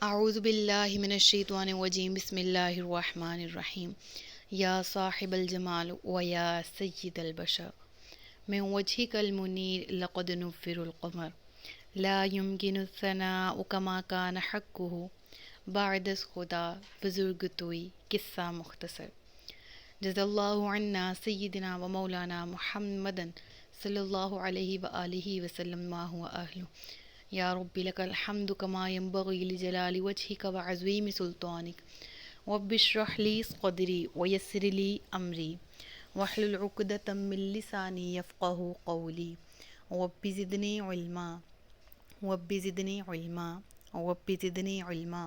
اعوذ باللہ من الشیطان الرجیم بسم اللہ الرحمن الرحیم یا صاحب الجمال و یا سید البشر من وجهك المنیر لقد نفر القمر لا يمكن الثناء كما كان حقه بعد خدا بزرگ توئی قصہ مختصر جزا اللہ عنا سیدنا و مولانا محمد صلی اللہ علیہ وآلہ وسلم ما هو اہلہ یا رب لک الحمد کما ینبغی لجلال وجہک وعظیم سلطانک رب اشرح لی صدری ویسر لی امری واحلل عقدۃ من لسانی یفقہوا قولی رب زدنی علما رب زدنی علما رب زدنی علما۔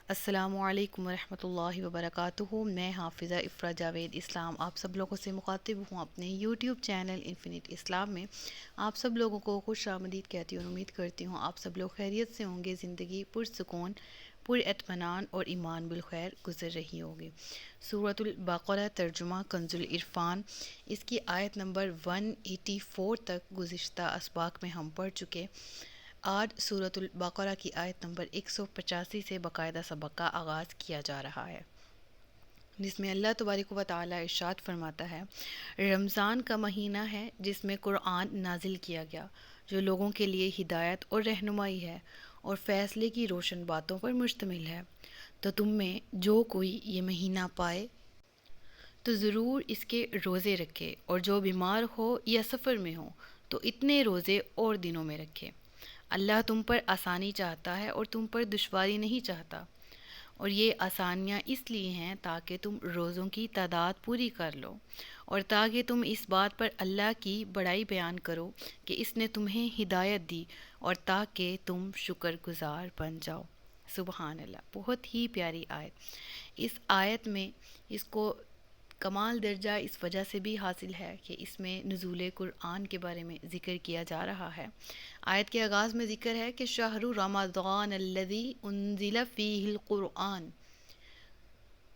السلام علیکم ورحمۃ اللہ وبرکاتہ۔ میں حافظہ افرا جاوید اسلام آپ سب لوگوں سے مخاطب ہوں اپنے یوٹیوب چینل انفینٹ اسلام میں۔ آپ سب لوگوں کو خوش آمدید کہتی ہوں، امید کرتی ہوں آپ سب لوگ خیریت سے ہوں گے، زندگی پرسکون، پر اطمینان اور ایمان بالخیر گزر رہی ہوگی۔ سورۃ البقرہ ترجمہ کنز العرفان، اس کی آیت نمبر 184 تک گزشتہ اسباق میں ہم پڑھ چکے۔ آج سورۃ البقرہ کی آیت نمبر 185 سے باقاعدہ سبق کا آغاز کیا جا رہا ہے، جس میں اللہ تبارک و تعالی ارشاد فرماتا ہے، رمضان کا مہینہ ہے جس میں قرآن نازل کیا گیا، جو لوگوں کے لیے ہدایت اور رہنمائی ہے اور فیصلے کی روشن باتوں پر مشتمل ہے۔ تو تم میں جو کوئی یہ مہینہ پائے تو ضرور اس کے روزے رکھے، اور جو بیمار ہو یا سفر میں ہو تو اتنے روزے اور دنوں میں رکھے۔ اللہ تم پر آسانی چاہتا ہے اور تم پر دشواری نہیں چاہتا، اور یہ آسانیاں اس لیے ہیں تاکہ تم روزوں کی تعداد پوری کر لو، اور تاکہ تم اس بات پر اللہ کی بڑائی بیان کرو کہ اس نے تمہیں ہدایت دی، اور تاکہ تم شکر گزار بن جاؤ۔ سبحان اللہ، بہت ہی پیاری آیت۔ اس آیت میں اس کو کمال درجہ اس وجہ سے بھی حاصل ہے کہ اس میں نزول قرآن کے بارے میں ذکر کیا جا رہا ہے۔ آیت کے آغاز میں ذکر ہے کہ شہر رمضان الذی انزل فیہ القرآن،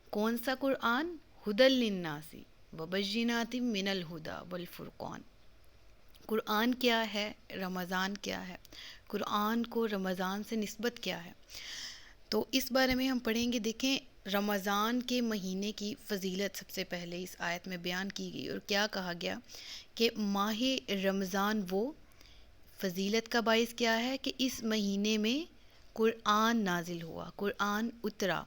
کون سا قرآن؟ ھدی للناس وبینات من الھدی والفرقان۔ قرآن کیا ہے؟ رمضان کیا ہے؟ قرآن کو رمضان سے نسبت کیا ہے؟ تو اس بارے میں ہم پڑھیں گے۔ دیکھیں، رمضان کے مہینے کی فضیلت سب سے پہلے اس آیت میں بیان کی گئی، اور کیا کہا گیا کہ ماہ رمضان وہ فضیلت کا باعث کیا ہے کہ اس مہینے میں قرآن نازل ہوا، قرآن اترا۔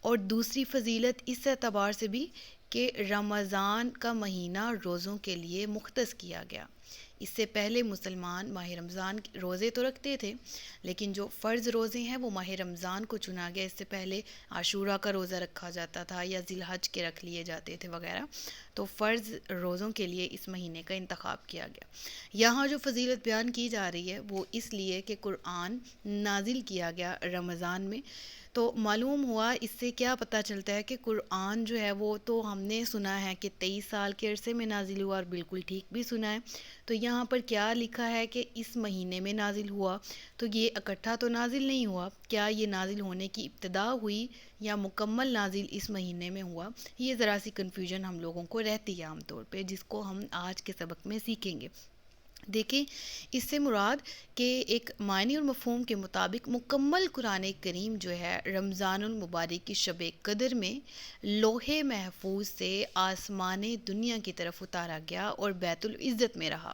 اور دوسری فضیلت اس اعتبار سے بھی کہ رمضان کا مہینہ روزوں کے لیے مختص کیا گیا۔ اس سے پہلے مسلمان ماہ رمضان کے روزے تو رکھتے تھے، لیکن جو فرض روزے ہیں وہ ماہ رمضان کو چنا گیا۔ اس سے پہلے عاشورہ کا روزہ رکھا جاتا تھا یا ذی الحج کے رکھ لیے جاتے تھے وغیرہ، تو فرض روزوں کے لیے اس مہینے کا انتخاب کیا گیا۔ یہاں جو فضیلت بیان کی جا رہی ہے وہ اس لیے کہ قرآن نازل کیا گیا رمضان میں۔ تو معلوم ہوا، اس سے کیا پتہ چلتا ہے کہ قرآن جو ہے وہ تو ہم نے سنا ہے کہ 23 سال کے عرصے میں نازل ہوا، اور بالکل ٹھیک بھی سنا ہے۔ تو یہاں پر کیا لکھا ہے کہ اس مہینے میں نازل ہوا، تو یہ اکٹھا تو نازل نہیں ہوا۔ کیا یہ نازل ہونے کی ابتدا ہوئی یا مکمل نازل اس مہینے میں ہوا؟ یہ ذرا سی کنفیوژن ہم لوگوں کو رہتی ہے عام طور پہ، جس کو ہم آج کے سبق میں سیکھیں گے۔ دیکھیں، اس سے مراد کہ ایک معنی اور مفہوم کے مطابق مکمل قرآن کریم جو ہے رمضان المبارک کی شب قدر میں لوح محفوظ سے آسمان دنیا کی طرف اتارا گیا اور بیت العزت میں رہا۔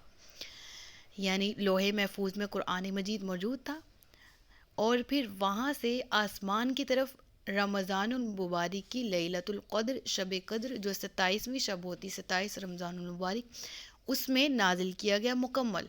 یعنی لوح محفوظ میں قرآن مجید موجود تھا، اور پھر وہاں سے آسمان کی طرف رمضان المبارک کی لیلۃ القدر، شب قدر جو 27ویں شب ہوتی، 27 رمضان المبارک، اس میں نازل کیا گیا مکمل۔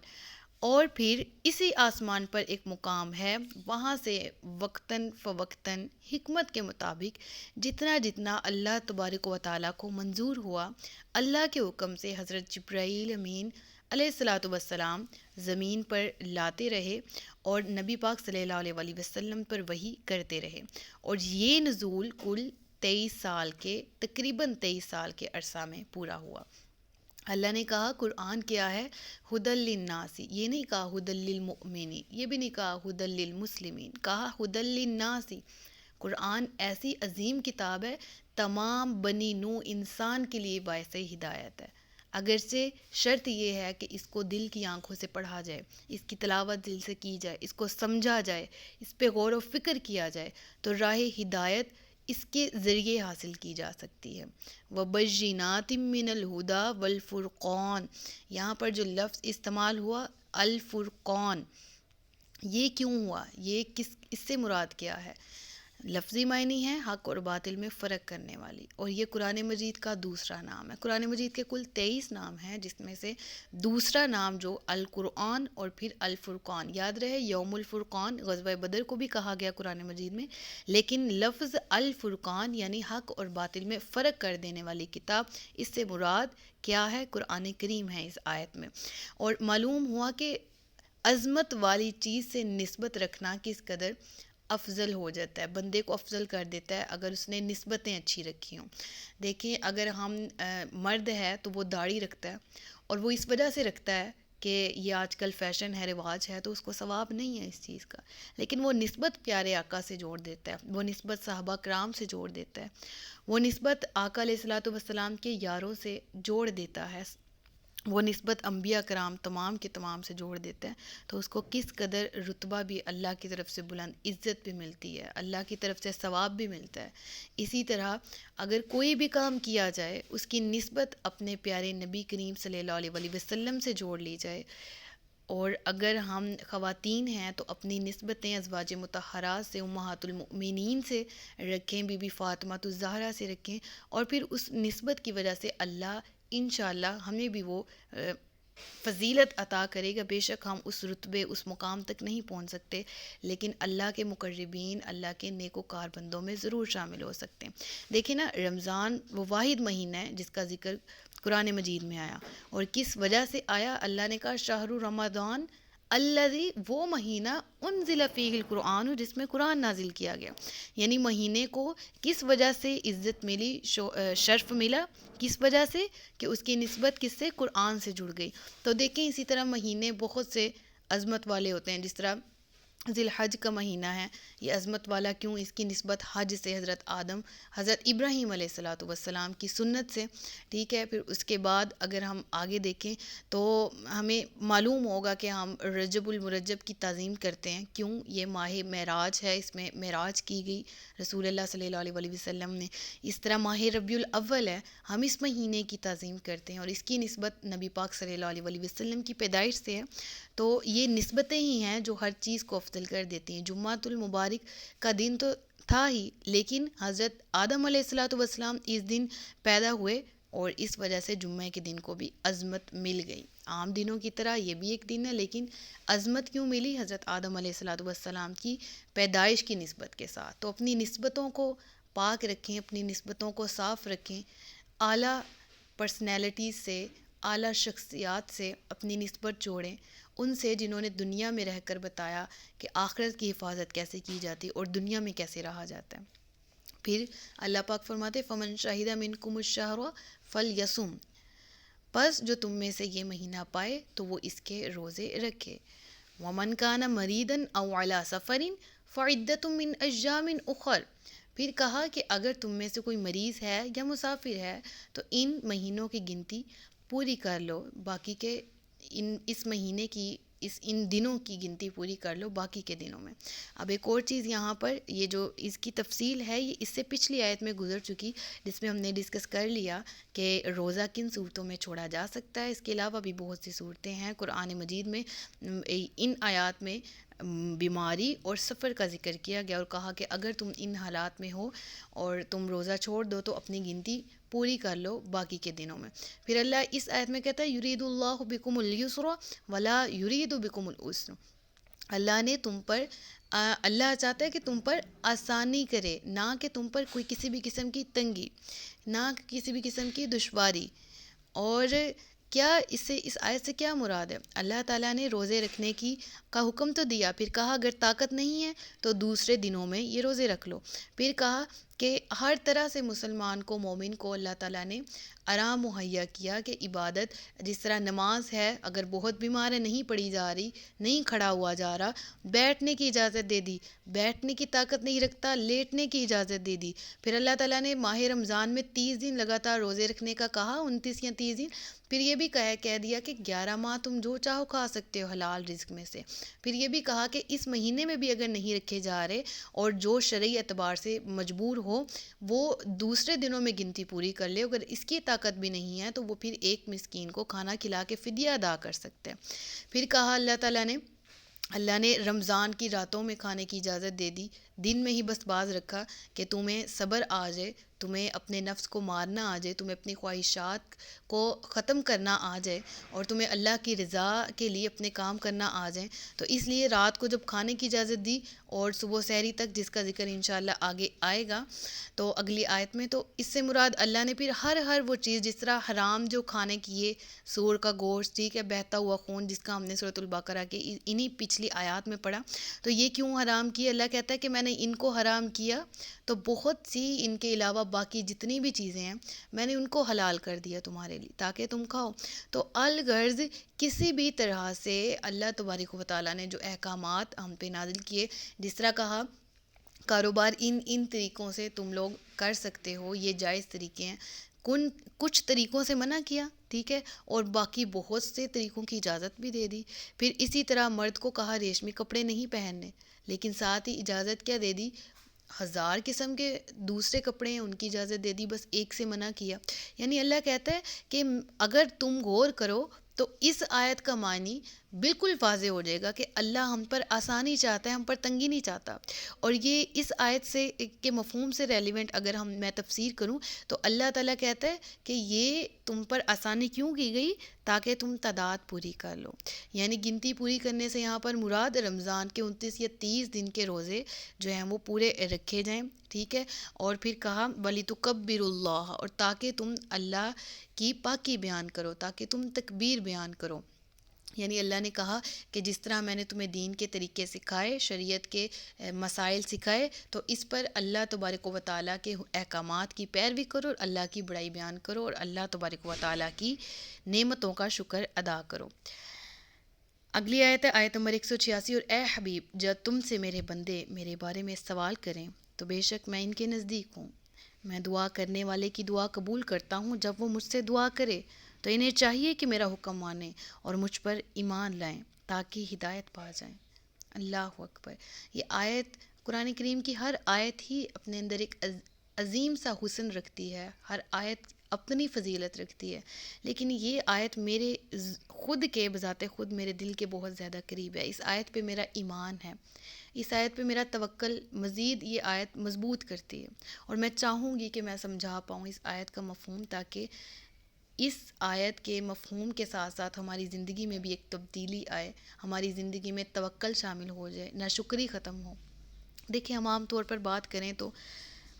اور پھر اسی آسمان پر ایک مقام ہے، وہاں سے وقتاً فوقتاً حکمت کے مطابق جتنا جتنا اللہ تبارک و تعالیٰ کو منظور ہوا، اللہ کے حکم سے حضرت جبرائیل امین علیہ الصلاۃ والسلام زمین پر لاتے رہے، اور نبی پاک صلی اللہ علیہ وآلہ وسلم پر وحی کرتے رہے، اور یہ نزول کل 23 سال کے، تقریباً 23 سال کے عرصہ میں پورا ہوا۔ اللہ نے کہا قرآن کیا ہے؟ ھدی للناس، یہ نہیں کہا ھدی للمؤمنین، یہ بھی نہیں کہا ھدی للمسلمین، کہا ھدی للناس۔ قرآن ایسی عظیم کتاب ہے، تمام بنی نوع انسان کے لیے باعث ہدایت ہے۔ اگرچہ شرط یہ ہے کہ اس کو دل کی آنکھوں سے پڑھا جائے، اس کی تلاوت دل سے کی جائے، اس کو سمجھا جائے، اس پہ غور و فکر کیا جائے، تو راہ ہدایت اس کے ذریعے حاصل کی جا سکتی ہے۔ وَبَيِّنَاتٍ مِّنَ الْهُدَى وَالْفُرْقَانِ، یہاں پر جو لفظ استعمال ہوا الفرقان، یہ کیوں ہوا؟ یہ اس سے مراد کیا ہے؟ لفظی معنی ہے حق اور باطل میں فرق کرنے والی، اور یہ قرآن مجید کا دوسرا نام ہے۔ قرآن مجید کے کل 23 نام ہیں، جس میں سے دوسرا نام جو القرآن اور پھر الفرقان، یاد رہے یوم الفرقان غزوہ بدر کو بھی کہا گیا قرآن مجید میں، لیکن لفظ الفرقان یعنی حق اور باطل میں فرق کر دینے والی کتاب، اس سے مراد کیا ہے؟ قرآن کریم ہے اس آیت میں۔ اور معلوم ہوا کہ عظمت والی چیز سے نسبت رکھنا کس قدر افضل ہو جاتا ہے، بندے کو افضل کر دیتا ہے اگر اس نے نسبتیں اچھی رکھی ہوں۔ دیکھیں اگر ہم مرد ہے تو وہ داڑھی رکھتا ہے، اور وہ اس وجہ سے رکھتا ہے کہ یہ آج کل فیشن ہے، رواج ہے، تو اس کو ثواب نہیں ہے اس چیز کا، لیکن وہ نسبت پیارے آقا سے جوڑ دیتا ہے، وہ نسبت صحابہ کرام سے جوڑ دیتا ہے، وہ نسبت آقا علیہ الصلوۃ والسلام کے یاروں سے جوڑ دیتا ہے، وہ نسبت انبیاء کرام تمام کے تمام سے جوڑ دیتا ہے، تو اس کو کس قدر رتبہ بھی اللہ کی طرف سے بلند عزت بھی ملتی ہے، اللہ کی طرف سے ثواب بھی ملتا ہے۔ اسی طرح اگر کوئی بھی کام کیا جائے اس کی نسبت اپنے پیارے نبی کریم صلی اللہ علیہ وسلم سے جوڑ لی جائے، اور اگر ہم خواتین ہیں تو اپنی نسبتیں ازواج مطہرات سے، امہات المؤمنین سے رکھیں، بی بی فاطمہ الزہرا سے رکھیں، اور پھر اس نسبت کی وجہ سے اللہ انشاءاللہ ہمیں بھی وہ فضیلت عطا کرے گا۔ بے شک ہم اس رتبے، اس مقام تک نہیں پہنچ سکتے، لیکن اللہ کے مقربین، اللہ کے نیکوکار بندوں میں ضرور شامل ہو سکتے ہیں۔ دیکھیں نا، رمضان وہ واحد مہینہ ہے جس کا ذکر قرآن مجید میں آیا، اور کس وجہ سے آیا؟ اللہ نے کہا شہر رمضان الذی، وہ مہینہ انزل فیہ القرآن، جس میں قرآن نازل کیا گیا، یعنی مہینے کو کس وجہ سے عزت ملی، شرف ملا، کس وجہ سے کہ اس کی نسبت کس سے؟ قرآن سے جڑ گئی۔ تو دیکھیں اسی طرح مہینے بہت سے عظمت والے ہوتے ہیں، جس طرح ذی الحج کا مہینہ ہے، یہ عظمت والا کیوں؟ اس کی نسبت حج سے، حضرت آدم، حضرت ابراہیم علیہ الصلوۃ والسلام کی سنت سے، ٹھیک ہے۔ پھر اس کے بعد اگر ہم آگے دیکھیں تو ہمیں معلوم ہوگا کہ ہم رجب المرجب کی تعظیم کرتے ہیں، کیوں؟ یہ ماہ معراج ہے، اس میں معراج کی گئی رسول اللہ صلی اللہ علیہ وسلم نے۔ اس طرح ماہ ربیع الاول ہے، ہم اس مہینے کی تعظیم کرتے ہیں، اور اس کی نسبت نبی پاک صلی اللہ علیہ وسلم کی پیدائش سے ہے۔ تو یہ نسبتیں ہی ہیں جو ہر چیز کو افضل کر دیتی ہیں۔ جمعۃ المبارک کا دن تو تھا ہی، لیکن حضرت آدم علیہ الصلوۃ والسلام اس دن پیدا ہوئے، اور اس وجہ سے جمعہ کے دن کو بھی عظمت مل گئی۔ عام دنوں کی طرح یہ بھی ایک دن ہے، لیکن عظمت کیوں ملی؟ حضرت آدم علیہ الصلوۃ والسلام کی پیدائش کی نسبت کے ساتھ۔ تو اپنی نسبتوں کو پاک رکھیں، اپنی نسبتوں کو صاف رکھیں، اعلیٰ پرسنالٹیز سے، اعلیٰ شخصیات سے اپنی نسبت جوڑیں، ان سے جنہوں نے دنیا میں رہ کر بتایا کہ آخرت کی حفاظت کیسے کی جاتی اور دنیا میں کیسے رہا جاتا ہے۔ پھر اللہ پاک فرماتے فمن شہد منکم الشہر فلیصم، پس جو تم میں سے یہ مہینہ پائے تو وہ اس کے روزے رکھے۔ ومن کان مریضا او علی سفر فعدۃ من ایام اخر، پھر کہا کہ اگر تم میں سے کوئی مریض ہے یا مسافر ہے تو ان مہینوں کی گنتی پوری کر لو، باقی کے اس مہینے کی ان دنوں کی گنتی پوری کر لو باقی کے دنوں میں۔ اب ایک اور چیز یہاں پر، یہ جو اس کی تفصیل ہے یہ اس سے پچھلی آیت میں گزر چکی، جس میں ہم نے ڈسکس کر لیا کہ روزہ کن صورتوں میں چھوڑا جا سکتا ہے۔ اس کے علاوہ بھی بہت سی صورتیں ہیں قرآن مجید میں۔ ان آیات میں بیماری اور سفر کا ذکر کیا گیا، اور کہا کہ اگر تم ان حالات میں ہو اور تم روزہ چھوڑ دو تو اپنی گنتی پوری کر لو باقی کے دنوں میں۔ پھر اللہ اس آیت میں کہتا ہے یرید اللہ بکم الیسر ولا یرید بکم العسر، اللہ نے تم پر، اللہ چاہتا ہے کہ تم پر آسانی کرے، نہ کہ تم پر کوئی کسی بھی قسم کی تنگی، نہ کسی بھی قسم کی دشواری۔ اور کیا اس آیت سے کیا مراد ہے؟ اللہ تعالیٰ نے روزے رکھنے کا حکم تو دیا، پھر کہا اگر طاقت نہیں ہے تو دوسرے دنوں میں یہ روزے رکھ لو، پھر کہا کہ ہر طرح سے مسلمان کو، مومن کو اللہ تعالیٰ نے آرام مہیا کیا کہ عبادت، جس طرح نماز ہے، اگر بہت بیمار ہے، نہیں پڑھی جا رہی، نہیں کھڑا ہوا جا رہا، بیٹھنے کی اجازت دے دی، بیٹھنے کی طاقت نہیں رکھتا لیٹنے کی اجازت دے دی۔ پھر اللہ تعالیٰ نے ماہ رمضان میں 30 دن لگاتار روزے رکھنے کا کہا، 29 یا 30 دن، پھر یہ بھی کہہ دیا کہ 11 ماہ تم جو چاہو کھا سکتے ہو حلال رزق میں سے. پھر یہ بھی کہا کہ اس مہینے میں بھی اگر نہیں رکھے جا رہے اور جو شرعی اعتبار سے مجبور ہو وہ دوسرے دنوں میں گنتی پوری کر لے. اگر اس کی طاقت بھی نہیں ہے تو وہ پھر ایک مسکین کو کھانا کھلا کے فدیہ ادا کر سکتے ہیں. پھر کہا اللہ نے رمضان کی راتوں میں کھانے کی اجازت دے دی، دن میں ہی بس باز رکھا کہ تمہیں صبر آ جائے، تمہیں اپنے نفس کو مارنا آ جائے، تمہیں اپنی خواہشات کو ختم کرنا آ جائے اور تمہیں اللہ کی رضا کے لیے اپنے کام کرنا آ جائیں. تو اس لیے رات کو جب کھانے کی اجازت دی اور صبح سحری تک، جس کا ذکر انشاءاللہ آگے آئے گا تو اگلی آیت میں، تو اس سے مراد اللہ نے پھر ہر وہ چیز، جس طرح حرام جو کھانے کی یہ سور کا گوشت، ٹھیک ہے، بہتا ہوا خون، جس کا ہم نے سورۃ البقرہ کی انہی پچھلی آیات میں پڑھا. تو یہ کیوں حرام کیا؟ اللہ کہتا ہے کہ میں نے ان کو حرام کیا تو بہت سی ان کے علاوہ باقی جتنی بھی چیزیں ہیں میں نے ان کو حلال کر دیا تمہارے لیے تاکہ تم کھاؤ. تو الغرض کسی بھی طرح سے اللہ تبارک و تعالیٰ نے جو احکامات ہم پہ نازل کیے، جس طرح کہا کاروبار ان طریقوں سے تم لوگ کر سکتے ہو، یہ جائز طریقے ہیں، کچھ طریقوں سے منع کیا، ٹھیک ہے، اور باقی بہت سے طریقوں کی اجازت بھی دے دی. پھر اسی طرح مرد کو کہا ریشمی کپڑے نہیں پہننے، لیکن ساتھ ہی اجازت کیا دے دی؟ 1000 قسم کے دوسرے کپڑے ہیں ان کی اجازت دے دی، بس ایک سے منع کیا. یعنی اللہ کہتا ہے کہ اگر تم غور کرو تو اس آیت کا معنی بالکل واضح ہو جائے گا کہ اللہ ہم پر آسانی چاہتا ہے، ہم پر تنگی نہیں چاہتا. اور یہ اس آیت سے کے مفہوم سے ریلیونٹ اگر میں تفسیر کروں تو اللہ تعالیٰ کہتا ہے کہ یہ تم پر آسانی کیوں کی گئی؟ تاکہ تم تعداد پوری کر لو. یعنی گنتی پوری کرنے سے یہاں پر مراد رمضان کے 29 یا 30 دن کے روزے جو ہیں وہ پورے رکھے جائیں، ٹھیک ہے. اور پھر کہا وَلِتُكَبِّرُوا اللَّهَ، اور تاکہ تم اللہ کی پاکی بیان کرو، تاکہ تم تکبیر بیان کرو. یعنی اللہ نے کہا کہ جس طرح میں نے تمہیں دین کے طریقے سکھائے، شریعت کے مسائل سکھائے، تو اس پر اللہ تبارک و تعالیٰ کے احکامات کی پیروی کرو اور اللہ کی بڑائی بیان کرو اور اللہ تبارک و تعالیٰ کی نعمتوں کا شکر ادا کرو. اگلی آیت ہے آیت نمبر 186، اور اے حبیب جب تم سے میرے بندے میرے بارے میں سوال کریں تو بے شک میں ان کے نزدیک ہوں، میں دعا کرنے والے کی دعا قبول کرتا ہوں. جب وہ مجھ سے دعا کرے تو انہیں چاہیے کہ میرا حکم مانیں اور مجھ پر ایمان لائیں تاکہ ہدایت پا جائیں. اللہ اکبر. یہ آیت قرآن کریم کی ہر آیت ہی اپنے اندر ایک عظیم سا حسن رکھتی ہے، ہر آیت اپنی فضیلت رکھتی ہے، لیکن یہ آیت میرے خود کے بذات خود میرے دل کے بہت زیادہ قریب ہے. اس آیت پہ میرا ایمان ہے، اس آیت پہ میرا توکل مزید یہ آیت مضبوط کرتی ہے. اور میں چاہوں گی کہ میں سمجھا پاؤں اس آیت کا مفہوم، تاکہ اس آیت کے مفہوم کے ساتھ ساتھ ہماری زندگی میں بھی ایک تبدیلی آئے، ہماری زندگی میں توکل شامل ہو جائے، ناشکری ختم ہو. دیکھیں ہم عام طور پر بات کریں تو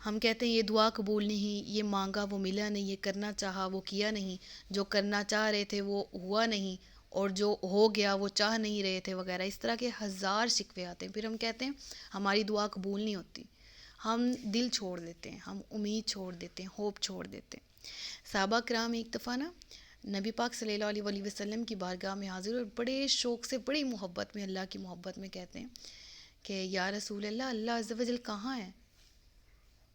ہم کہتے ہیں یہ دعا قبول نہیں، یہ مانگا وہ ملا نہیں، یہ کرنا چاہا وہ کیا نہیں، جو کرنا چاہ رہے تھے وہ ہوا نہیں، اور جو ہو گیا وہ چاہ نہیں رہے تھے وغیرہ. اس طرح کے ہزار شکوے آتے ہیں. پھر ہم کہتے ہیں ہماری دعا قبول نہیں ہوتی، ہم دل چھوڑ دیتے ہیں، ہم امید چھوڑ دیتے ہیں، ہوپ چھوڑ دیتے ہیں. صحابہ کرام ایک دفعہ نا نبی پاک صلی اللہ علیہ وسلم کی بارگاہ میں حاضر اور بڑے شوق سے، بڑی محبت میں، اللہ کی محبت میں کہتے ہیں کہ یا رسول اللہ، اللہ عز و جل کہاں ہے؟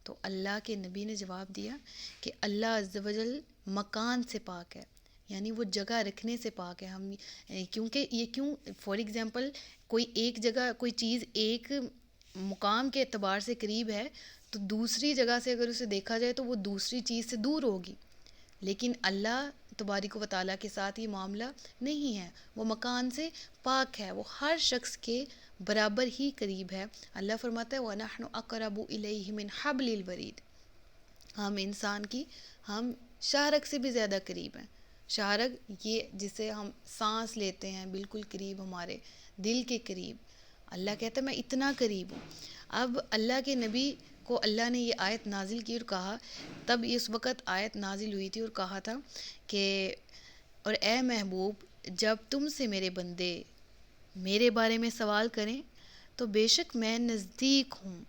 تو اللہ کے نبی نے جواب دیا کہ اللہ عز و جل مکان سے پاک ہے، یعنی وہ جگہ رکھنے سے پاک ہے. ہم کیونکہ یہ کیوں، فار ایگزامپل کوئی ایک جگہ کوئی چیز ایک مقام کے اعتبار سے قریب ہے تو دوسری جگہ سے اگر اسے دیکھا جائے تو وہ دوسری چیز سے دور ہوگی، لیکن اللہ تبارک و تعالیٰ کے ساتھ یہ معاملہ نہیں ہے. وہ مکان سے پاک ہے، وہ ہر شخص کے برابر ہی قریب ہے. اللہ فرماتا ہے وَنَحْنُ أَقْرَبُ إِلَيْهِ مِنْ حَبْلِ الْوَرِيدِ، ہم انسان کی، ہم شاہرگ سے بھی زیادہ قریب ہیں. شاہرگ یہ جسے ہم سانس لیتے ہیں، بالکل قریب، ہمارے دل کے قریب. اللہ کہتا ہے میں اتنا قریب ہوں. اب اللہ کے نبی کو اللہ نے یہ آیت نازل کی اور کہا، تب اس وقت آیت نازل ہوئی تھی اور کہا تھا کہ اور اے محبوب جب تم سے میرے بندے میرے بارے میں سوال کریں تو بے شک میں نزدیک ہوں،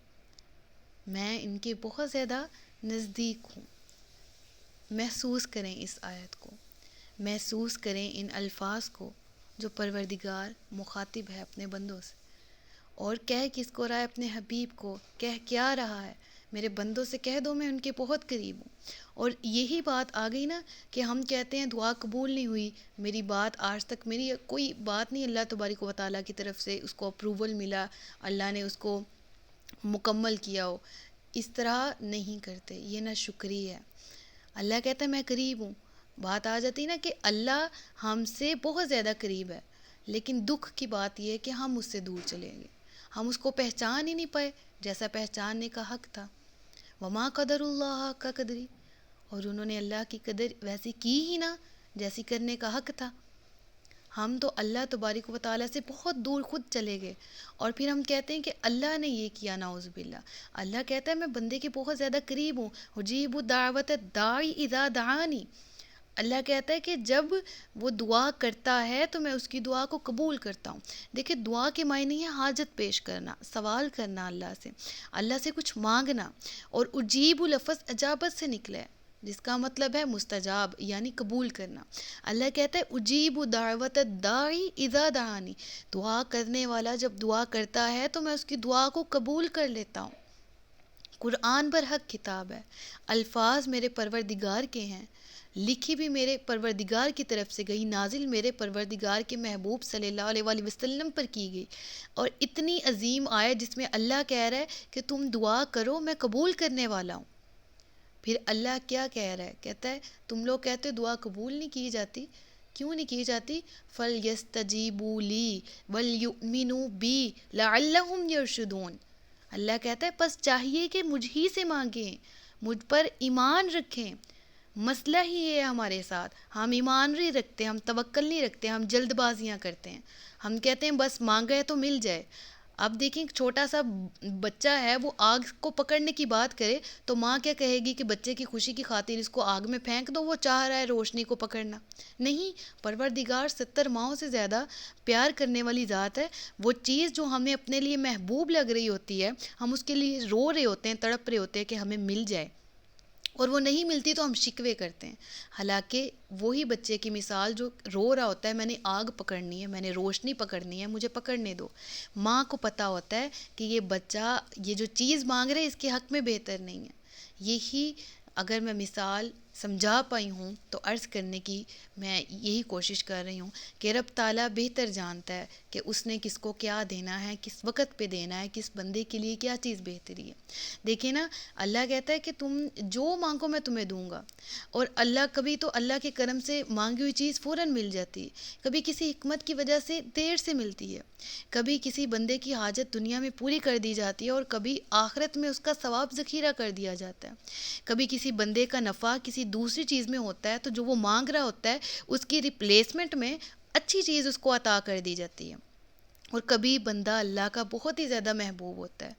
میں ان کے بہت زیادہ نزدیک ہوں. محسوس کریں اس آیت کو، محسوس کریں ان الفاظ کو جو پروردگار مخاطب ہے اپنے بندوں سے، اور کہہ کس کو رہا ہے؟ اپنے حبیب کو. کہہ کیا رہا ہے؟ میرے بندوں سے کہہ دو میں ان کے بہت قریب ہوں۔ اور یہی بات آ گئی نا کہ ہم کہتے ہیں دعا قبول نہیں ہوئی، میری بات آج تک، میری کوئی بات نہیں اللہ تبارک و تعالیٰ کی طرف سے اس کو اپروول ملا، اللہ نے اس کو مکمل کیا ہو۔ اس طرح نہیں کرتے، یہ نہ شکری ہے۔ اللہ کہتا ہے میں قریب ہوں۔ بات آ جاتی نا کہ اللہ ہم سے بہت زیادہ قریب ہے، لیکن دکھ کی بات یہ ہے کہ ہم اس سے دور چلیں گے، ہم اس کو پہچان ہی نہیں پائے جیسا پہچاننے کا حق تھا۔ وما قدر اللہ کا قدری، اور انہوں نے اللہ کی قدر ویسی کی ہی نہ جیسی کرنے کا حق تھا۔ ہم تو اللہ تبارک و تعالیٰ سے بہت دور خود چلے گئے، اور پھر ہم کہتے ہیں کہ اللہ نے یہ کیا، نعوذ باللہ۔ اللہ کہتا ہے میں بندے کے بہت زیادہ قریب ہوں، اجیب دعوت الداعی اذا دعانی۔ اللہ کہتا ہے کہ جب وہ دعا کرتا ہے تو میں اس کی دعا کو قبول کرتا ہوں۔ دیکھیں دعا کے معنی ہے حاجت پیش کرنا، سوال کرنا اللہ سے کچھ مانگنا، اور اجیب لفظ اجابت سے نکلا ہے جس کا مطلب ہے مستجاب، یعنی قبول کرنا۔ اللہ کہتا ہے اجیب دعوت الداعی اذا دعانی، دعا کرنے والا جب دعا کرتا ہے تو میں اس کی دعا کو قبول کر لیتا ہوں۔ قرآن برحق کتاب ہے، الفاظ میرے پروردگار کے ہیں، لکھی بھی میرے پروردگار کی طرف سے گئی، نازل میرے پروردگار کے محبوب صلی اللہ علیہ وآلہ وسلم پر کی گئی، اور اتنی عظیم آیت جس میں اللہ کہہ رہا ہے کہ تم دعا کرو میں قبول کرنے والا ہوں۔ پھر اللہ کیا کہہ رہا ہے؟ کہتا ہے تم لوگ کہتے دعا قبول نہیں کی جاتی، کیوں نہیں کی جاتی؟ فَلْيَسْتَجِيبُوا لِي وَلْيُؤْمِنُوا بِي لَعَلَّهُمْ يَرْشُدُونَ۔ اللہ کہتا ہے بس چاہیے کہ مجھ ہی سے مانگیں، مجھ پر ایمان رکھیں۔ مسئلہ ہی ہے ہمارے ساتھ، ہم ایمان نہیں رکھتے، ہم توکل نہیں رکھتے، ہم جلد بازیاں کرتے ہیں، ہم کہتے ہیں بس مانگا ہے تو مل جائے۔ اب دیکھیں چھوٹا سا بچہ ہے، وہ آگ کو پکڑنے کی بات کرے تو ماں کیا کہے گی کہ بچے کی خوشی کی خاطر اس کو آگ میں پھینک دو، وہ چاہ رہا ہے روشنی کو پکڑنا۔ نہیں، پروردگار 70 ماہوں سے زیادہ پیار کرنے والی ذات ہے۔ وہ چیز جو ہمیں اپنے لیے محبوب لگ رہی ہوتی ہے، ہم اس کے لیے رو رہے ہوتے ہیں، تڑپ رہے ہوتے ہیں کہ ہمیں مل جائے، اور وہ نہیں ملتی تو ہم شکوے کرتے ہیں۔ حالانکہ وہی بچے کی مثال جو رو رہا ہوتا ہے میں نے آگ پکڑنی ہے، میں نے روشنی پکڑنی ہے، مجھے پکڑنے دو۔ ماں کو پتہ ہوتا ہے کہ یہ بچہ یہ جو چیز مانگ رہے اس کے حق میں بہتر نہیں ہے۔ یہی اگر میں مثال سمجھا پائی ہوں تو عرض کرنے کی میں یہی کوشش کر رہی ہوں کہ رب تعالیٰ بہتر جانتا ہے کہ اس نے کس کو کیا دینا ہے، کس وقت پہ دینا ہے، کس بندے کے لیے کیا چیز بہتری ہے۔ دیکھیں نا، اللہ کہتا ہے کہ تم جو مانگو میں تمہیں دوں گا، اور اللہ کبھی تو اللہ کے کرم سے مانگی ہوئی چیز فوراً مل جاتی ہے، کبھی کسی حکمت کی وجہ سے دیر سے ملتی ہے، کبھی کسی بندے کی حاجت دنیا میں پوری کر دی جاتی ہے اور کبھی آخرت میں اس کا ثواب ذخیرہ کر دیا جاتا ہے، کبھی کسی بندے کا نفع کسی دوسری چیز میں ہوتا ہے تو جو وہ مانگ رہا ہوتا ہے اس کی ریپلیسمنٹ میں اچھی چیز اس کو عطا کر دی جاتی ہے، اور کبھی بندہ اللہ کا بہت ہی زیادہ محبوب ہوتا ہے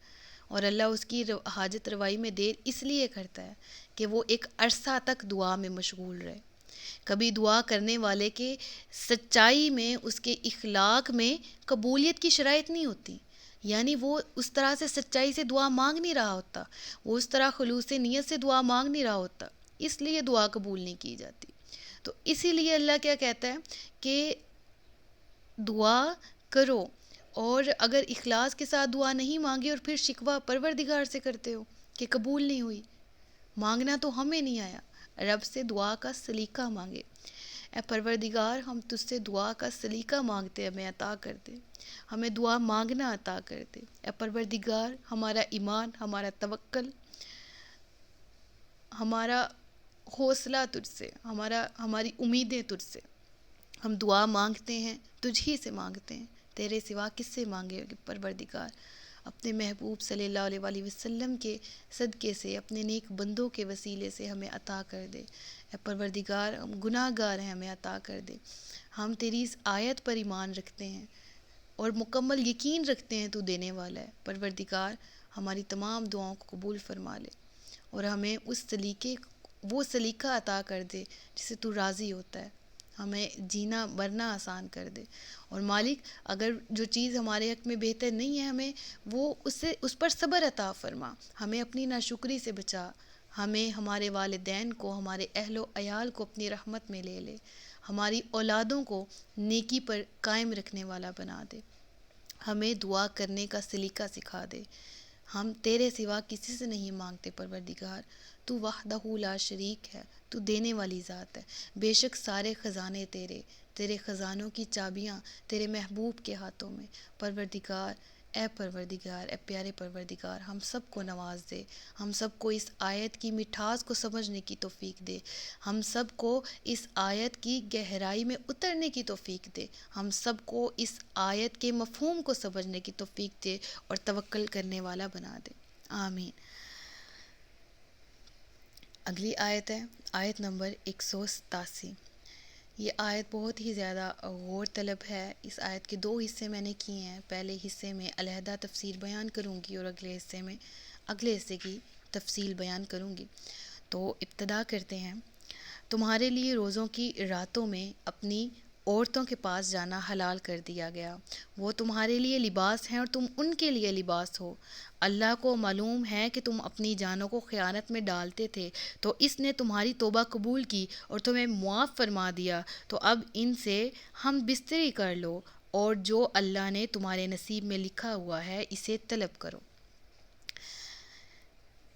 اور اللہ اس کی حاجت روائی میں دیر اس لیے کرتا ہے کہ وہ ایک عرصہ تک دعا میں مشغول رہے۔ کبھی دعا کرنے والے کے سچائی میں، اس کے اخلاق میں قبولیت کی شرائط نہیں ہوتی، یعنی وہ اس طرح سے سچائی سے دعا مانگ نہیں رہا ہوتا، وہ اس طرح خلوص نیت سے دعا مانگ نہیں رہا ہوتا، اس لیے دعا قبول نہیں کی جاتی۔ تو اسی لیے اللہ کیا کہتا ہے کہ دعا کرو، اور اگر اخلاص کے ساتھ دعا نہیں مانگی اور پھر شکوہ پروردگار سے کرتے ہو کہ قبول نہیں ہوئی، مانگنا تو ہمیں نہیں آیا، رب سے دعا کا سلیقہ مانگے۔ اے پروردگار ہم تجھ سے دعا کا سلیقہ مانگتے، ہمیں عطا کر دے، ہمیں دعا مانگنا عطا کر دے۔ اے پروردگار ہمارا ایمان، ہمارا توکل، ہمارا حوصلہ تجھ سے، ہماری امیدیں تجھ سے، ہم دعا مانگتے ہیں تجھ ہی سے مانگتے ہیں، تیرے سوا کس سے مانگے گے پروردگار؟ اپنے محبوب صلی اللہ علیہ وآلہ وسلم کے صدقے سے، اپنے نیک بندوں کے وسیلے سے ہمیں عطا کر دے۔ اے پروردگار ہم گناہ گار ہیں، ہمیں عطا کر دے۔ ہم تیری اس آیت پر ایمان رکھتے ہیں اور مکمل یقین رکھتے ہیں تو دینے والا ہے۔ پروردگار ہماری تمام دعاؤں کو قبول فرما لے اور ہمیں وہ سلیقہ عطا کر دے جس سے تو راضی ہوتا ہے، ہمیں جینا مرنا آسان کر دے۔ اور مالک اگر جو چیز ہمارے حق میں بہتر نہیں ہے، ہمیں اس پر صبر عطا فرما، ہمیں اپنی ناشکری سے بچا، ہمیں ہمارے والدین کو، ہمارے اہل و عیال کو اپنی رحمت میں لے لے، ہماری اولادوں کو نیکی پر قائم رکھنے والا بنا دے، ہمیں دعا کرنے کا سلیقہ سکھا دے۔ ہم تیرے سوا کسی سے نہیں مانگتے پروردگار، تو وحدہ لا شریک ہے، تو دینے والی ذات ہے، بے شک سارے خزانے تیرے خزانوں کی چابیاں تیرے محبوب کے ہاتھوں میں۔ پروردگار اے پیارے پروردگار، ہم سب کو نواز دے، ہم سب کو اس آیت کی مٹھاس کو سمجھنے کی توفیق دے، ہم سب کو اس آیت کی گہرائی میں اترنے کی توفیق دے، ہم سب کو اس آیت کے مفہوم کو سمجھنے کی توفیق دے اور توکل کرنے والا بنا دے، آمین۔ اگلی آیت ہے آیت نمبر 187۔ یہ آیت بہت ہی زیادہ غور طلب ہے۔ اس آیت کے 2 حصے میں نے کیے ہیں، پہلے حصے میں علیحدہ تفسیر بیان کروں گی اور اگلے حصے میں اگلے حصے کی تفصیل بیان کروں گی۔ تو ابتدا کرتے ہیں۔ تمہارے لیے روزوں کی راتوں میں اپنی عورتوں کے پاس جانا حلال کر دیا گیا، وہ تمہارے لیے لباس ہیں اور تم ان کے لیے لباس ہو۔ اللہ کو معلوم ہے کہ تم اپنی جانوں کو خیانت میں ڈالتے تھے، تو اس نے تمہاری توبہ قبول کی اور تمہیں معاف فرما دیا، تو اب ان سے ہم بستری کر لو اور جو اللہ نے تمہارے نصیب میں لکھا ہوا ہے اسے طلب کرو۔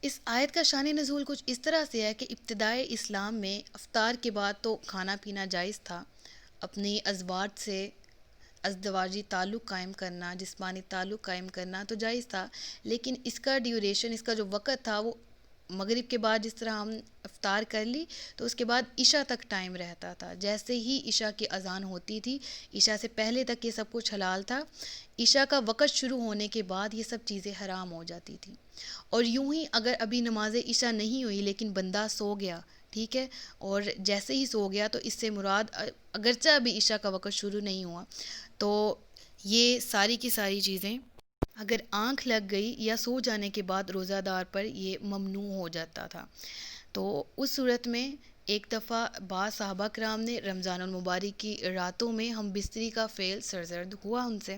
اس آیت کا شان نزول کچھ اس طرح سے ہے کہ ابتدائے اسلام میں افطار کے بعد تو کھانا پینا جائز تھا، اپنی ازواج سے ازدواجی تعلق قائم کرنا، جسمانی تعلق قائم کرنا تو جائز تھا، لیکن اس کا ڈیوریشن، اس کا جو وقت تھا وہ مغرب کے بعد جس طرح ہم افطار کر لی تو اس کے بعد عشاء تک ٹائم رہتا تھا، جیسے ہی عشاء کی اذان ہوتی تھی، عشاء سے پہلے تک یہ سب کچھ حلال تھا، عشاء کا وقت شروع ہونے کے بعد یہ سب چیزیں حرام ہو جاتی تھیں۔ اور یوں ہی اگر ابھی نماز عشاء نہیں ہوئی لیکن بندہ سو گیا، ٹھیک ہے، اور جیسے ہی سو گیا تو اس سے مراد اگرچہ ابھی عشاء کا وقت شروع نہیں ہوا تو یہ ساری کی ساری چیزیں اگر آنکھ لگ گئی یا سو جانے کے بعد روزہ دار پر یہ ممنوع ہو جاتا تھا۔ تو اس صورت میں ایک دفعہ بعض صحابہ کرام نے رمضان المبارک کی راتوں میں ہم بستری کا فعل سرزد ہوا ان سے،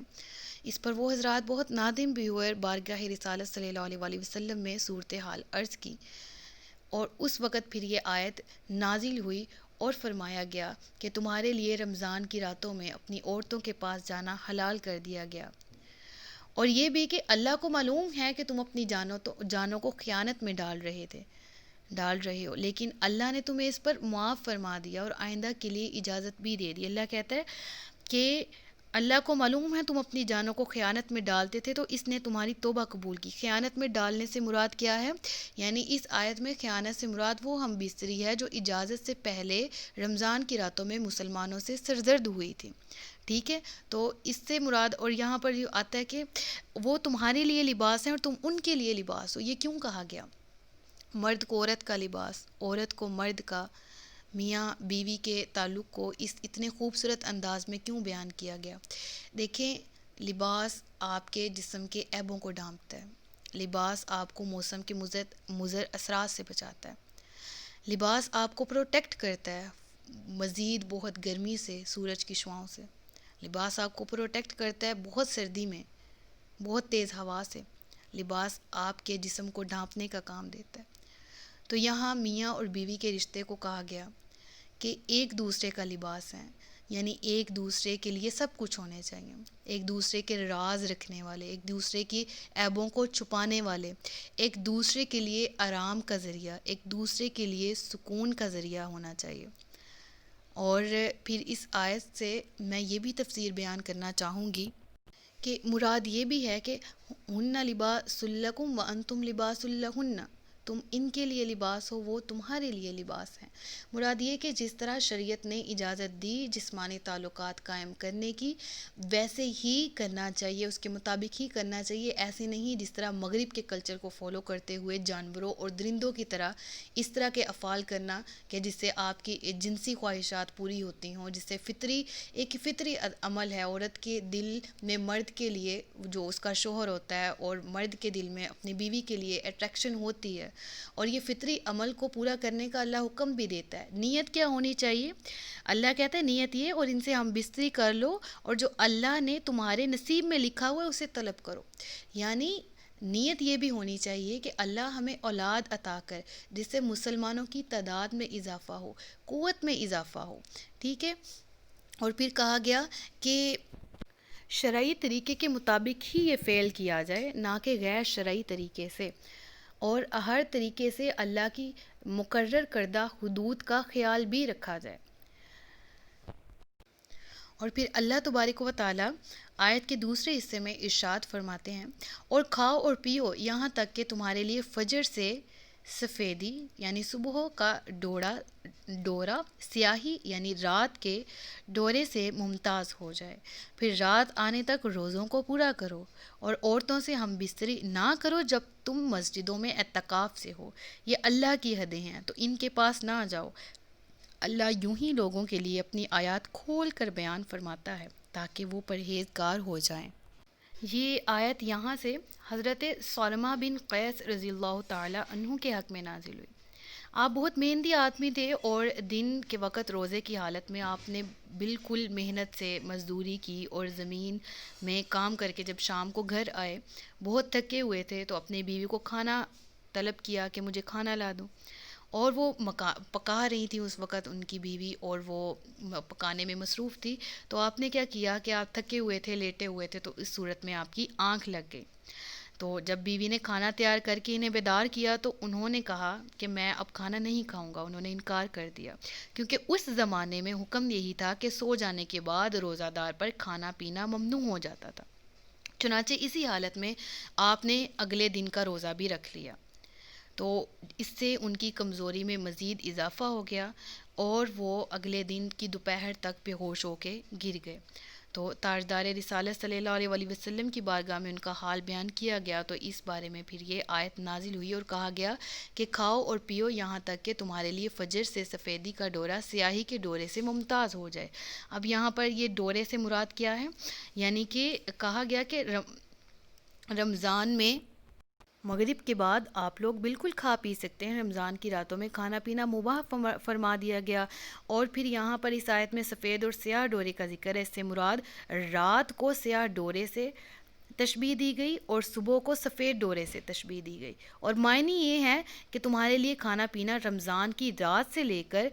اس پر وہ حضرات بہت نادم بھی ہوئے، بارگاہ رسالت صلی اللہ علیہ وآلہ وسلم میں صورتحال عرض کی، اور اس وقت پھر یہ آیت نازل ہوئی اور فرمایا گیا کہ تمہارے لیے رمضان کی راتوں میں اپنی عورتوں کے پاس جانا حلال کر دیا گیا، اور یہ بھی کہ اللہ کو معلوم ہے کہ تم اپنی جانوں کو خیانت میں ڈال رہے ہو، لیکن اللہ نے تمہیں اس پر معاف فرما دیا اور آئندہ کے لیے اجازت بھی دے دی۔ اللہ کہتا ہے کہ اللہ کو معلوم ہے تم اپنی جانوں کو خیانت میں ڈالتے تھے تو اس نے تمہاری توبہ قبول کی۔ خیانت میں ڈالنے سے مراد کیا ہے؟ یعنی اس آیت میں خیانت سے مراد وہ ہم بستری ہے جو اجازت سے پہلے رمضان کی راتوں میں مسلمانوں سے سرزد ہوئی تھی، ٹھیک ہے، تو اس سے مراد، اور یہاں پر یہ آتا ہے کہ وہ تمہارے لیے لباس ہیں اور تم ان کے لیے لباس ہو۔ یہ کیوں کہا گیا؟ مرد کو عورت کا لباس، عورت کو مرد کا، میاں بیوی کے تعلق کو اس اتنے خوبصورت انداز میں کیوں بیان کیا گیا؟ دیکھیں، لباس آپ کے جسم کے عیبوں کو ڈھانپتا ہے، لباس آپ کو موسم کے مضر اثرات سے بچاتا ہے، لباس آپ کو پروٹیکٹ کرتا ہے مزید بہت گرمی سے، سورج کی شعاؤں سے، لباس آپ کو پروٹیکٹ کرتا ہے بہت سردی میں، بہت تیز ہوا سے، لباس آپ کے جسم کو ڈھانپنے کا کام دیتا ہے۔ تو یہاں میاں اور بیوی کے رشتے کو کہا گیا کہ ایک دوسرے کا لباس ہیں، یعنی ایک دوسرے کے لیے سب کچھ ہونے چاہیے، ایک دوسرے کے راز رکھنے والے، ایک دوسرے کی عیبوں کو چھپانے والے، ایک دوسرے کے لیے آرام کا ذریعہ، ایک دوسرے کے لیے سکون کا ذریعہ ہونا چاہیے۔ اور پھر اس آیت سے میں یہ بھی تفسیر بیان کرنا چاہوں گی کہ مراد یہ بھی ہے کہ ہن لباس لکم وانتم لباس لہن، تم ان کے لیے لباس ہو، وہ تمہارے لیے لباس ہیں۔ مراد یہ کہ جس طرح شریعت نے اجازت دی جسمانی تعلقات قائم کرنے کی، ویسے ہی کرنا چاہیے، اس کے مطابق ہی کرنا چاہیے، ایسے نہیں جس طرح مغرب کے کلچر کو فالو کرتے ہوئے جانوروں اور درندوں کی طرح اس طرح کے افعال کرنا کہ جس سے آپ کی جنسی خواہشات پوری ہوتی ہوں، جس سے ایک فطری عمل ہے عورت کے دل میں مرد کے لیے جو اس کا شوہر ہوتا ہے اور مرد کے دل میں اپنی بیوی کے لیے اٹریکشن ہوتی ہے، اور یہ فطری عمل کو پورا کرنے کا اللہ حکم بھی دیتا ہے۔ نیت کیا ہونی چاہیے؟ اللہ کہتا ہے نیت یہ، اور ان سے ہم بستری کر لو اور جو اللہ نے تمہارے نصیب میں لکھا ہوا ہے اسے طلب کرو، یعنی نیت یہ بھی ہونی چاہیے کہ اللہ ہمیں اولاد عطا کر جس سے مسلمانوں کی تعداد میں اضافہ ہو، قوت میں اضافہ ہو، ٹھیک ہے۔ اور پھر کہا گیا کہ شرعی طریقے کے مطابق ہی یہ فعل کیا جائے، نہ کہ غیر شرعی طریقے سے، اور ہر طریقے سے اللہ کی مقرر کردہ حدود کا خیال بھی رکھا جائے۔ اور پھر اللہ تبارک و تعالیٰ آیت کے دوسرے حصے میں ارشاد فرماتے ہیں، اور کھاؤ اور پیو یہاں تک کہ تمہارے لیے فجر سے سفیدی یعنی صبح کا ڈورا سیاہی یعنی رات کے ڈورے سے ممتاز ہو جائے، پھر رات آنے تک روزوں کو پورا کرو، اور عورتوں سے ہم بستری نہ کرو جب تم مسجدوں میں اعتکاف سے ہو، یہ اللہ کی حدیں ہیں تو ان کے پاس نہ جاؤ۔ اللہ یوں ہی لوگوں کے لیے اپنی آیات کھول کر بیان فرماتا ہے تاکہ وہ پرہیزگار ہو جائیں۔ یہ آیت یہاں سے حضرت سلمہ بن قیس رضی اللہ تعالیٰ عنہ کے حق میں نازل ہوئی۔ آپ بہت محنتی آدمی تھے اور دن کے وقت روزے کی حالت میں آپ نے بالکل محنت سے مزدوری کی، اور زمین میں کام کر کے جب شام کو گھر آئے بہت تھکے ہوئے تھے تو اپنی بیوی کو کھانا طلب کیا کہ مجھے کھانا لا دو، اور وہ پکا رہی تھی اس وقت ان کی بیوی، اور وہ پکانے میں مصروف تھی، تو آپ نے کیا کیا کہ آپ تھکے ہوئے تھے، لیٹے ہوئے تھے، تو اس صورت میں آپ کی آنکھ لگ گئی۔ تو جب بیوی نے کھانا تیار کر کے انہیں بیدار کیا تو انہوں نے کہا کہ میں اب کھانا نہیں کھاؤں گا، انہوں نے انکار کر دیا، کیونکہ اس زمانے میں حکم یہی تھا کہ سو جانے کے بعد روزہ دار پر کھانا پینا ممنوع ہو جاتا تھا۔ چنانچہ اسی حالت میں آپ نے اگلے دن کا روزہ بھی رکھ لیا، تو اس سے ان کی کمزوری میں مزید اضافہ ہو گیا، اور وہ اگلے دن کی دوپہر تک بے ہوش ہو کے گر گئے۔ تو تاجدار رسالت صلی اللہ علیہ وسلم کی بارگاہ میں ان کا حال بیان کیا گیا، تو اس بارے میں پھر یہ آیت نازل ہوئی اور کہا گیا کہ کھاؤ اور پیو یہاں تک کہ تمہارے لیے فجر سے سفیدی کا ڈورا سیاہی کے ڈورے سے ممتاز ہو جائے۔ اب یہاں پر یہ ڈورے سے مراد کیا ہے؟ یعنی کہ کہا گیا کہ رمضان میں مغرب کے بعد آپ لوگ بالکل کھا پی سکتے ہیں، رمضان کی راتوں میں کھانا پینا مباح فرما دیا گیا۔ اور پھر یہاں پر اس آیت میں سفید اور سیاہ ڈورے کا ذکر ہے، اس سے مراد رات کو سیاہ ڈورے سے تشبیہ دی گئی اور صبح کو سفید ڈورے سے تشبیہ دی گئی، اور معنی یہ ہے کہ تمہارے لیے کھانا پینا رمضان کی رات سے لے کر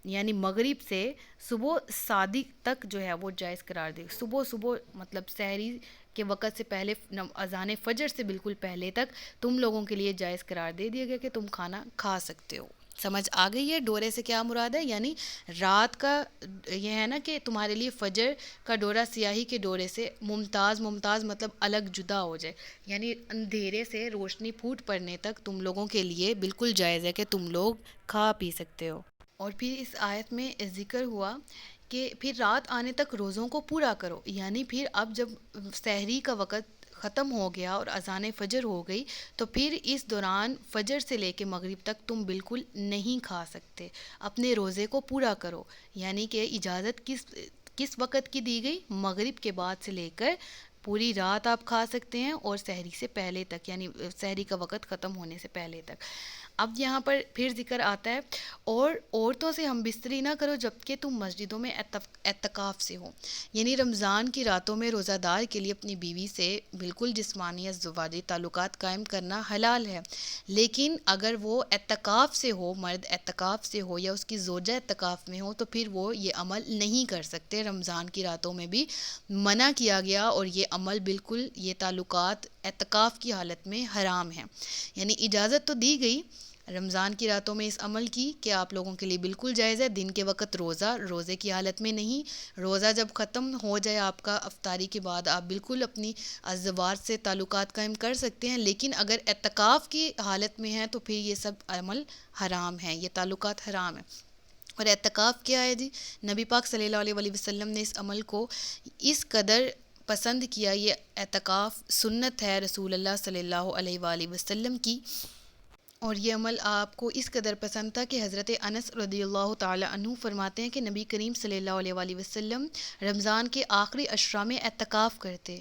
یعنی مغرب سے صبح صادق تک جو ہے وہ جائز قرار دے۔ صبح مطلب سحری کے وقت سے پہلے، اذان فجر سے بالکل پہلے تک تم لوگوں کے لیے جائز قرار دے دیا گیا کہ تم کھانا کھا سکتے ہو۔ سمجھ آ گئی ہے ڈورے سے کیا مراد ہے؟ یعنی رات کا یہ ہے نا کہ تمہارے لیے فجر کا ڈورا سیاہی کے ڈورے سے ممتاز مطلب الگ جدا ہو جائے، یعنی اندھیرے سے روشنی پھوٹ پڑنے تک تم لوگوں کے لیے بالکل جائز ہے کہ تم لوگ کھا پی سکتے ہو۔ اور پھر اس آیت میں ذکر ہوا کہ پھر رات آنے تک روزوں کو پورا کرو، یعنی پھر اب جب سحری کا وقت ختم ہو گیا اور اذان فجر ہو گئی تو پھر اس دوران فجر سے لے کے مغرب تک تم بالکل نہیں کھا سکتے، اپنے روزے کو پورا کرو۔ یعنی کہ اجازت کس وقت کی دی گئی؟ مغرب کے بعد سے لے کر پوری رات آپ کھا سکتے ہیں، اور سحری سے پہلے تک یعنی سحری کا وقت ختم ہونے سے پہلے تک۔ اب یہاں پر پھر ذکر آتا ہے، اور عورتوں سے ہم بستری نہ کرو جبکہ تم مسجدوں میں اعتکاف سے ہو، یعنی رمضان کی راتوں میں روزہ دار کے لیے اپنی بیوی سے بالکل جسمانی یا زواجی تعلقات قائم کرنا حلال ہے، لیکن اگر وہ اعتکاف سے ہو، مرد اعتکاف سے ہو یا اس کی زوجہ اعتکاف میں ہو تو پھر وہ یہ عمل نہیں کر سکتے۔ رمضان کی راتوں میں بھی منع کیا گیا، اور یہ عمل بالکل یہ تعلقات اعتکاف کی حالت میں حرام ہیں۔ یعنی اجازت تو دی گئی رمضان کی راتوں میں اس عمل کی کہ آپ لوگوں کے لیے بالکل جائز ہے، دن کے وقت روزے کی حالت میں نہیں، روزہ جب ختم ہو جائے آپ کا افطاری کے بعد آپ بالکل اپنی ازواج سے تعلقات قائم کر سکتے ہیں، لیکن اگر اعتکاف کی حالت میں ہیں تو پھر یہ سب عمل حرام ہے، یہ تعلقات حرام ہیں۔ اور اعتکاف کیا ہے جی؟ نبی پاک صلی اللہ علیہ وسلم نے اس عمل کو اس قدر پسند کیا، یہ اعتکاف سنت ہے رسول اللہ صلی اللہ علیہ وآلہ وسلم کی، اور یہ عمل آپ کو اس قدر پسند تھا کہ حضرت انس رضی اللہ تعالی عنہ فرماتے ہیں کہ نبی کریم صلی اللہ علیہ وآلہ وسلم رمضان کے آخری عشرہ میں اعتکاف کرتے،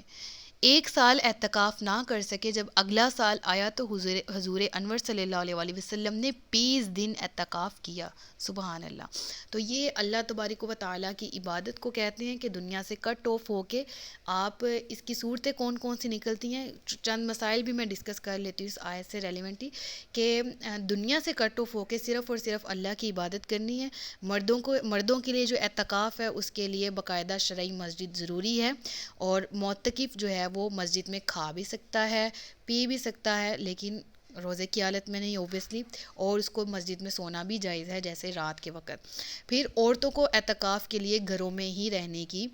ایک سال اعتکاف نہ کر سکے، جب اگلا سال آیا تو حضور انور صلی اللہ علیہ وآلہ وسلم نے 20 دن اعتکاف کیا. سبحان اللہ. تو یہ اللہ تبارک و تعالیٰ کی عبادت کو کہتے ہیں کہ دنیا سے کٹ آف ہو کے آپ، اس کی صورتیں کون کون سی نکلتی ہیں، چند مسائل بھی میں ڈسکس کر لیتی ہوں اس آیت سے ریلیونٹی، کہ دنیا سے کٹ آف ہو کے صرف اور صرف اللہ کی عبادت کرنی ہے. مردوں کے لیے جو اعتکاف ہے اس کے لیے باقاعدہ شرعی مسجد ضروری ہے، اور معتکف جو ہے وہ مسجد میں کھا بھی سکتا ہے، پی بھی سکتا ہے، لیکن روزے کی حالت میں نہیں اوبیسلی، اور اس کو مسجد میں سونا بھی جائز ہے جیسے رات کے وقت. پھر عورتوں کو اعتکاف کے لیے گھروں میں ہی رہنے کی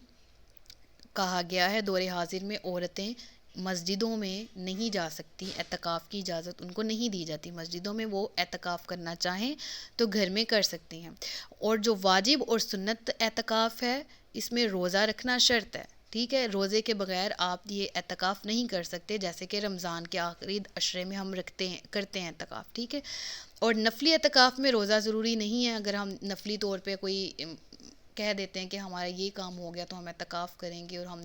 کہا گیا ہے. دور حاضر میں عورتیں مسجدوں میں نہیں جا سکتی، اعتکاف کی اجازت ان کو نہیں دی جاتی مسجدوں میں. وہ اعتکاف کرنا چاہیں تو گھر میں کر سکتی ہیں. اور جو واجب اور سنت اعتکاف ہے اس میں روزہ رکھنا شرط ہے. ٹھیک ہے، روزے کے بغیر آپ یہ اعتکاف نہیں کر سکتے، جیسے کہ رمضان کے آخری عشرے میں ہم کرتے ہیں اعتکاف. ٹھیک ہے. اور نفلی اعتکاف میں روزہ ضروری نہیں ہے. اگر ہم نفلی طور پہ کوئی کہہ دیتے ہیں کہ ہمارا یہ کام ہو گیا تو ہم اعتکاف کریں گے، اور ہم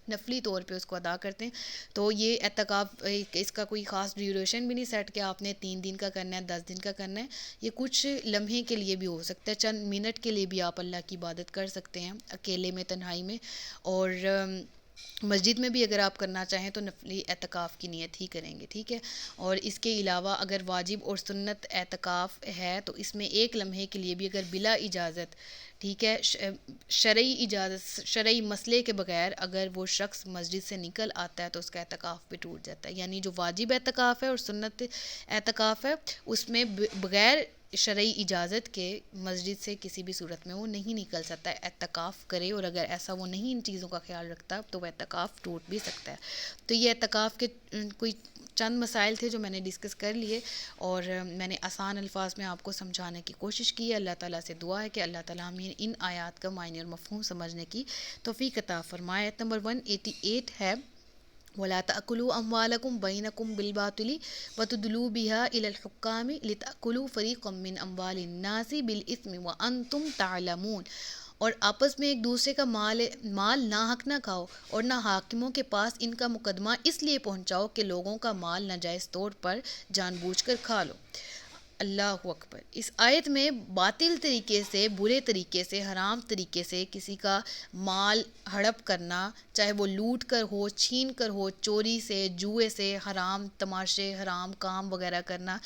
نفلی طور پہ اس کو ادا کرتے ہیں، تو یہ اعتکاف اس کا کوئی خاص ڈیوریشن بھی نہیں سیٹ کہ آپ نے 3 دن کا کرنا ہے، 10 دن کا کرنا ہے. یہ کچھ لمحے کے لیے بھی ہو سکتا ہے، چند منٹ کے لیے بھی آپ اللہ کی عبادت کر سکتے ہیں اکیلے میں، تنہائی میں. اور مسجد میں بھی اگر آپ کرنا چاہیں تو نفلی اعتکاف کی نیت ہی کریں گے. ٹھیک ہے. اور اس کے علاوہ اگر واجب اور سنت اعتکاف ہے تو اس میں ایک لمحے کے لیے بھی اگر بلا اجازت، ٹھیک ہے، شرعی اجازت، شرعی مسئلے کے بغیر اگر وہ شخص مسجد سے نکل آتا ہے تو اس کا اعتکاف بھی ٹوٹ جاتا ہے. یعنی جو واجب اعتکاف ہے اور سنت اعتکاف ہے اس میں بغیر شرعی اجازت کے مسجد سے کسی بھی صورت میں وہ نہیں نکل سکتا ہے، اعتکاف کرے. اور اگر ایسا وہ نہیں ان چیزوں کا خیال رکھتا تو وہ اعتکاف ٹوٹ بھی سکتا ہے. تو یہ اعتکاف کے کوئی چند مسائل تھے جو میں نے ڈسکس کر لیے، اور میں نے آسان الفاظ میں آپ کو سمجھانے کی کوشش کی ہے. اللہ تعالیٰ سے دعا ہے کہ اللہ تعالیٰ ہمیں ان آیات کا معنی اور مفہوم سمجھنے کی توفیق عطا فرمائے. آیت نمبر 188 ہے وَلَا تَأْكُلُوا أَمْوَالَكُمْ بَيْنَكُمْ بِالْبَاطِلِ وَتُدْلُوا بِهَا إِلَى الْحُكَّامِ لِتَأْكُلُوا فَرِيقًا مِّنْ أَمْوَالِ النَّاسِ بِالْإِثْمِ وَأَنْتُمْ تَعْلَمُونَ. اور آپس میں ایک دوسرے کا مال ناحق نہ کھاؤ، اور نہ حاکموں کے پاس ان کا مقدمہ اس لیے پہنچاؤ کہ لوگوں کا مال ناجائز طور پر جان بوجھ کر کھا لو. اللہ اکبر. اس آیت میں باطل طریقے سے، برے طریقے سے، حرام طریقے سے کسی کا مال ہڑپ کرنا، چاہے وہ لوٹ کر ہو، چھین کر ہو، چوری سے، جوئے سے، حرام تماشے، حرام کام وغیرہ کرنا،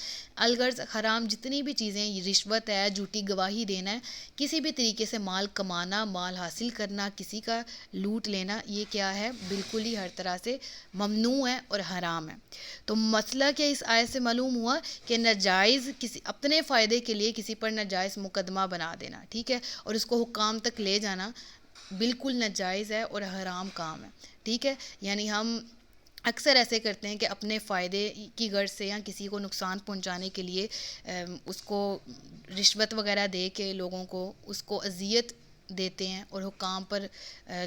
الغرض حرام جتنی بھی چیزیں، رشوت ہے، جھوٹی گواہی دینا ہے، کسی بھی طریقے سے مال کمانا، مال حاصل کرنا، کسی کا لوٹ لینا، یہ کیا ہے؟ بالکل ہی ہر طرح سے ممنوع ہے اور حرام ہے. تو مسئلہ کیا اس آیت سے معلوم ہوا کہ ناجائز کسی اپنے فائدے کے لیے کسی پر ناجائز مقدمہ بنا دینا، ٹھیک ہے، اور اس کو حکام تک لے جانا بالکل ناجائز ہے اور حرام کام ہے. ٹھیک ہے. یعنی ہم اکثر ایسے کرتے ہیں کہ اپنے فائدے کی غرض سے یا کسی کو نقصان پہنچانے کے لیے اس کو رشوت وغیرہ دے کے لوگوں کو اس کو اذیت دیتے ہیں، اور حکام پر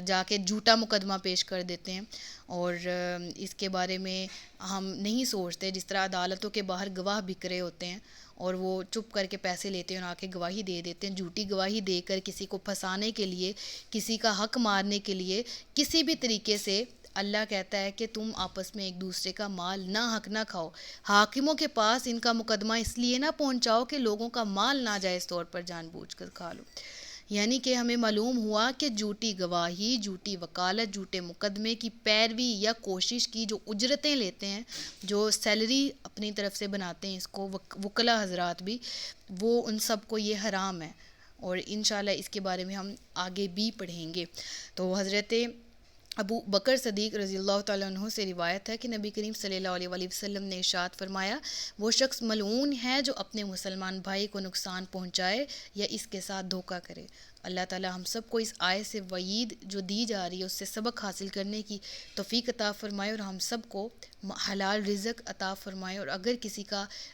جا کے جھوٹا مقدمہ پیش کر دیتے ہیں. اور اس کے بارے میں ہم نہیں سوچتے. جس طرح عدالتوں کے باہر گواہ بکھرے ہوتے ہیں اور وہ چپ کر کے پیسے لیتے ہیں اور آ کے گواہی دے دیتے ہیں، جھوٹی گواہی دے کر کسی کو پھنسانے کے لیے، کسی کا حق مارنے کے لیے، کسی بھی طریقے سے. اللہ کہتا ہے کہ تم آپس میں ایک دوسرے کا مال نہ حق نہ کھاؤ، حاکموں کے پاس ان کا مقدمہ اس لیے نہ پہنچاؤ کہ لوگوں کا مال ناجائز طور پر جان بوجھ کر کھا لو. یعنی کہ ہمیں معلوم ہوا کہ جھوٹی گواہی، جھوٹی وکالت، جھوٹے مقدمے کی پیروی یا کوشش کی جو اجرتیں لیتے ہیں، جو سیلری اپنی طرف سے بناتے ہیں، اس کو وکلا حضرات بھی، وہ ان سب کو یہ حرام ہے. اور انشاءاللہ اس کے بارے میں ہم آگے بھی پڑھیں گے. تو حضرت ابو بکر صدیق رضی اللہ تعالیٰ عنہ سے روایت ہے کہ نبی کریم صلی اللہ علیہ وآلہ وسلم نے ارشاد فرمایا، وہ شخص ملعون ہے جو اپنے مسلمان بھائی کو نقصان پہنچائے یا اس کے ساتھ دھوکہ کرے. اللہ تعالیٰ ہم سب کو اس آیت سے وعید جو دی جا رہی ہے اس سے سبق حاصل کرنے کی توفیق عطا فرمائے، اور ہم سب کو حلال رزق عطا فرمائے. اور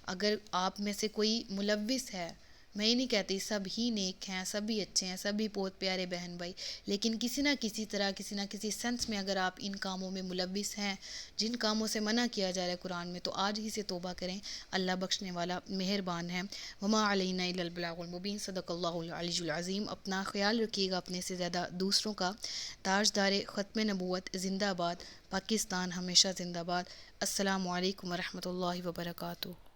اگر آپ میں سے کوئی ملوث ہے میں یہ نہیں کہتی سب ہی نیک ہیں، سب ہی اچھے ہیں، سب ہی بہت پیارے بہن بھائی، لیکن کسی نہ کسی طرح، کسی نہ کسی سینس میں اگر آپ ان کاموں میں ملوث ہیں جن کاموں سے منع کیا جا رہا ہے قرآن میں، تو آج ہی سے توبہ کریں، اللہ بخشنے والا مہربان ہے۔ وما علینا الا البلاغ المبین، صدق اللہ العلی العظیم۔ اپنا خیال رکھیے گا، اپنے سے زیادہ دوسروں کا۔ تاجدار ختم نبوت زندہ باد، پاکستان ہمیشہ زندہ باد۔ السلام علیکم ورحمۃ اللہ وبرکاتہ۔